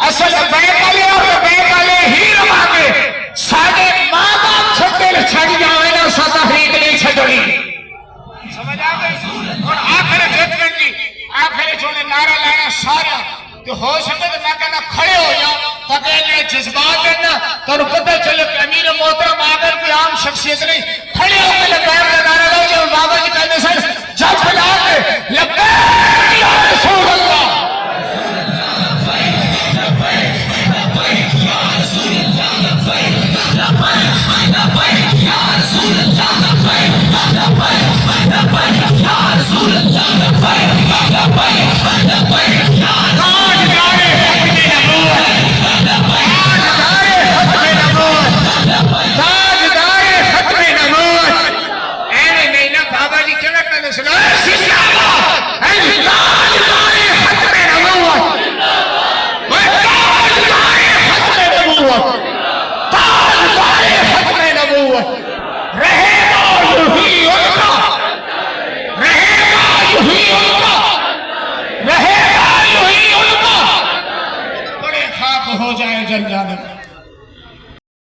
असल बैकाले और बैकाले ही रवागे साडे मां बाप छटे छड़ जावे ना सदा हरीक नहीं छड़नी समझ आ गई। और आखिर देखने की आखिर जो नारा लाना सारा तो हो सके तो मैं कहना खड़े हो जाओ ताकि ये जज्बात है ना तो पता चले कि अमीर मोहतरम आकर कोई आम शख्सियत नहीं खड़े होकर लब्बैक का नारा लो जो बाबा जी कहने से जब फैला के लब्बैक या रसूल अल्लाह हो जाए जन जाने